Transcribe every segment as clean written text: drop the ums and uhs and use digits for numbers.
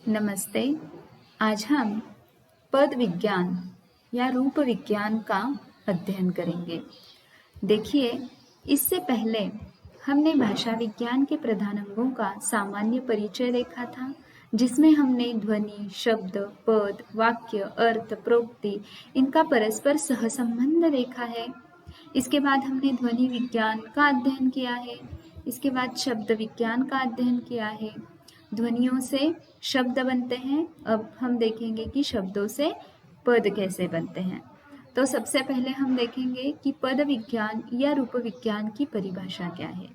नमस्ते। आज हम पद विज्ञान या रूप विज्ञान का अध्ययन करेंगे। देखिए, इससे पहले हमने भाषा विज्ञान के प्रधान अंगों का सामान्य परिचय देखा था, जिसमें हमने ध्वनि, शब्द, पद, वाक्य, अर्थ, प्रोक्ति इनका परस्पर सहसंबंध देखा है। इसके बाद हमने ध्वनि विज्ञान का अध्ययन किया है। इसके बाद शब्द विज्ञान का अध्ययन किया है। ध्वनियों से शब्द बनते हैं। अब हम देखेंगे कि शब्दों से पद कैसे बनते हैं। तो सबसे पहले हम देखेंगे कि पद विज्ञान या रूप विज्ञान की परिभाषा क्या है।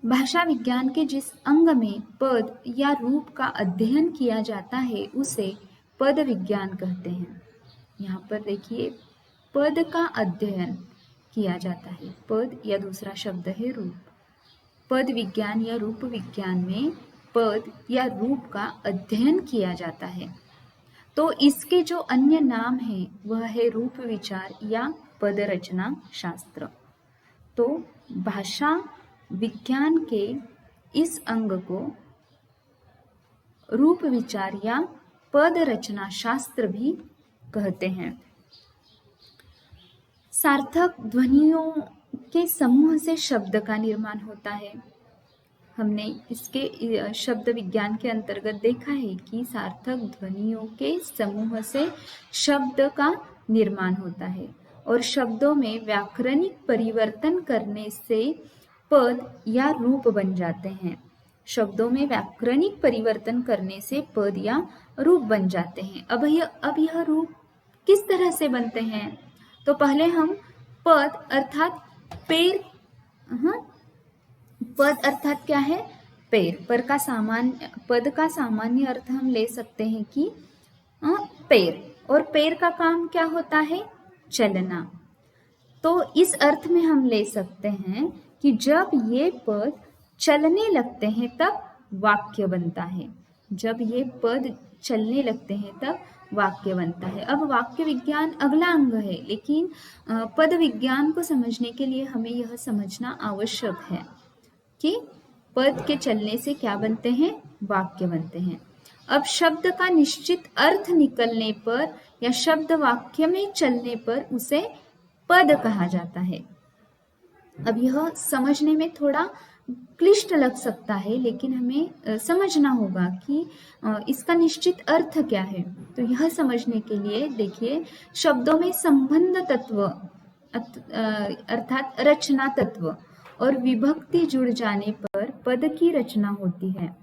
भाषा विज्ञान के जिस अंग में पद या रूप का अध्ययन किया जाता है उसे पद विज्ञान कहते हैं। यहाँ पर देखिए, पद का अध्ययन किया जाता है। पद या दूसरा शब्द है रूप। पद विज्ञान या रूप विज्ञान में पद या रूप का अध्ययन किया जाता है। तो इसके जो अन्य नाम है वह है रूप विचार या पद रचना शास्त्र। तो भाषा विज्ञान के इस अंग को रूप विचार या पद रचना शास्त्र भी कहते हैं। सार्थक ध्वनियों के समूह से शब्द का निर्माण होता है। हमने इसके शब्द विज्ञान के अंतर्गत देखा है कि सार्थक ध्वनियों के समूह से शब्द का निर्माण होता है और शब्दों में व्याकरणिक परिवर्तन करने से पद या रूप बन जाते हैं। शब्दों में व्याकरणिक परिवर्तन करने से पद या रूप बन जाते हैं। अब यह रूप किस तरह से बनते हैं? तो पहले हम पद अर्थात पैर, पद अर्थात क्या है? पैर। पद का सामान्य अर्थ हम ले सकते हैं कि पैर, और पैर का काम क्या होता है? चलना। तो इस अर्थ में हम ले सकते हैं कि जब ये पद चलने लगते हैं तब वाक्य बनता है। जब ये पद चलने लगते हैं तब वाक्य बनता है। अब वाक्य विज्ञान अगला अंग है, लेकिन पद विज्ञान को समझने के लिए हमें यह समझना आवश्यक है कि पद के चलने से क्या बनते हैं? वाक्य बनते हैं। अब शब्द का निश्चित अर्थ निकलने पर या शब्द वाक्य में चलने पर उसे पद कहा जाता है। अब यह समझने में थोड़ा क्लिष्ट लग सकता है, लेकिन हमें समझना होगा कि इसका निश्चित अर्थ क्या है। तो यह समझने के लिए देखिए, शब्दों में संबंध तत्व अर्थात रचना तत्व और विभक्ति जुड़ जाने पर पद की रचना होती है।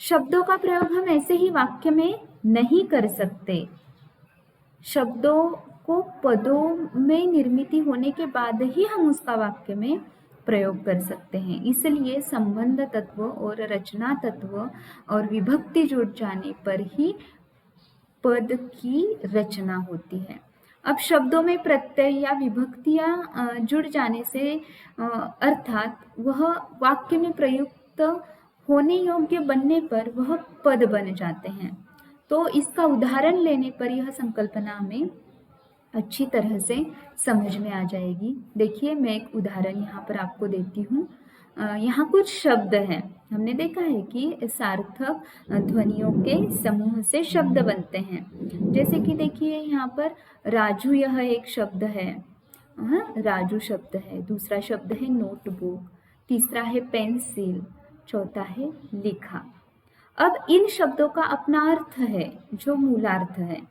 शब्दों का प्रयोग हम ऐसे ही वाक्य में नहीं कर सकते। शब्दों को पदों में निर्मित होने के बाद ही हम उसका वाक्य में प्रयोग कर सकते हैं। इसलिए संबंध तत्व और रचना तत्व और विभक्ति जुड़ जाने पर ही पद की रचना होती है। अब शब्दों में प्रत्यय या विभक्तियां जुड़ जाने से अर्थात वह वाक्य में प्रयुक्त होने योग्य बनने पर वह पद बन जाते हैं। तो इसका उदाहरण लेने पर यह संकल्पना हमें अच्छी तरह से समझ में आ जाएगी। देखिए, मैं एक उदाहरण यहाँ पर आपको देती हूँ। यहाँ कुछ शब्द हैं। हमने देखा है कि सार्थक ध्वनियों के समूह से शब्द बनते हैं। जैसे कि देखिए, यहाँ पर राजू यह एक शब्द है। राजू शब्द है। दूसरा शब्द है नोटबुक, तीसरा है पेंसिल, चौथा है लिखा। अब इन शब्दों का अपना अर्थ है जो मूलार्थ है।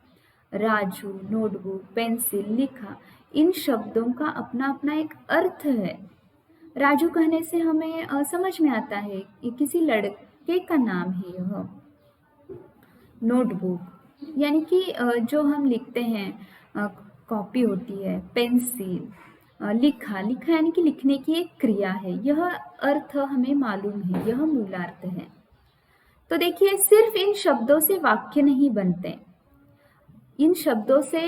राजू, नोटबुक, पेंसिल, लिखा, इन शब्दों का अपना अपना एक अर्थ है। राजू कहने से हमें समझ में आता है कि किसी लड़के का नाम है यह। नोटबुक यानी कि जो हम लिखते हैं कॉपी होती है। पेंसिल, लिखा यानी कि लिखने की एक क्रिया है। यह अर्थ हमें मालूम है, यह मूलार्थ है। तो देखिए, सिर्फ इन शब्दों से वाक्य नहीं बनते। इन शब्दों से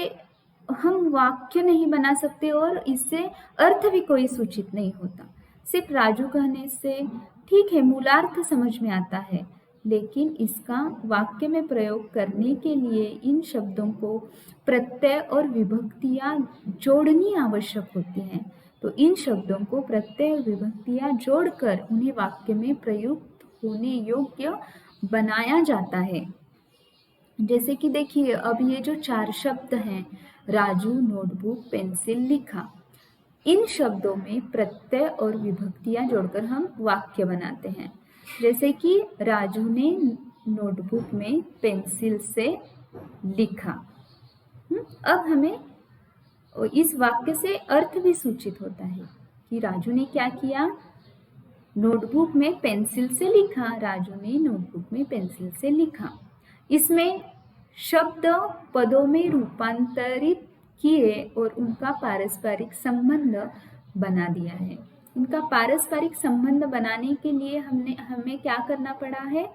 हम वाक्य नहीं बना सकते और इससे अर्थ भी कोई सूचित नहीं होता। सिर्फ राजू कहने से ठीक है, मूलार्थ समझ में आता है, लेकिन इसका वाक्य में प्रयोग करने के लिए इन शब्दों को प्रत्यय और विभक्तियां जोड़नी आवश्यक होती हैं। तो इन शब्दों को प्रत्यय और विभक्तियां जोड़कर उन्हें वाक्य में प्रयुक्त होने योग्य बनाया जाता है। जैसे कि देखिए, अब ये जो 4 शब्द हैं, राजू, नोटबुक, पेंसिल, लिखा, इन शब्दों में प्रत्यय और विभक्तियां जोड़कर हम वाक्य बनाते हैं। जैसे कि राजू ने नोटबुक में पेंसिल से लिखा। अब हमें इस वाक्य से अर्थ भी सूचित होता है कि राजू ने क्या किया, नोटबुक में पेंसिल से लिखा। राजू ने नोटबुक में पेंसिल से लिखा। इसमें शब्द पदों में रूपांतरित किए और उनका पारस्परिक संबंध बना दिया है। इनका पारस्परिक संबंध बनाने के लिए हमें क्या करना पड़ा है,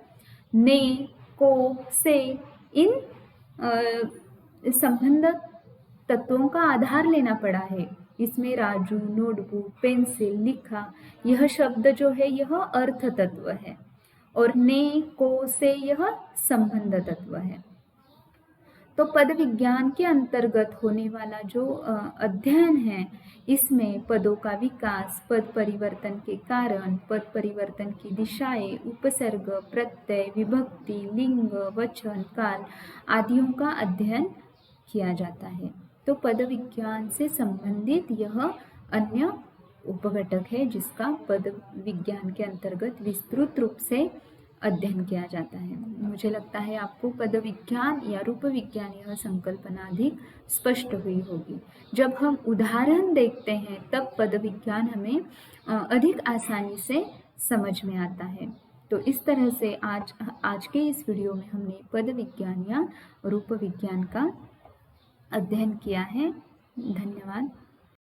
ने, को, से, इन संबंध तत्वों का आधार लेना पड़ा है। इसमें राजू, नोटबुक, पेंसिल, लिखा, यह शब्द जो है यह अर्थ तत्व है और ने, को, से यह संबंध तत्व है। तो पद विज्ञान के अंतर्गत होने वाला जो अध्ययन है, इसमें पदों का विकास, पद परिवर्तन के कारण, पद परिवर्तन की दिशाएं, उपसर्ग, प्रत्यय, विभक्ति, लिंग, वचन, काल आदियों का अध्ययन किया जाता है। तो पद विज्ञान से संबंधित यह अन्य उपघटक है जिसका पद विज्ञान के अंतर्गत विस्तृत रूप से अध्ययन किया जाता है। मुझे लगता है आपको पद विज्ञान या रूप विज्ञान यह संकल्पना अधिक स्पष्ट हुई होगी। जब हम उदाहरण देखते हैं तब पद विज्ञान हमें अधिक आसानी से समझ में आता है। तो इस तरह से आज के इस वीडियो में हमने पद विज्ञान या रूप विज्ञान का अध्ययन किया है। धन्यवाद।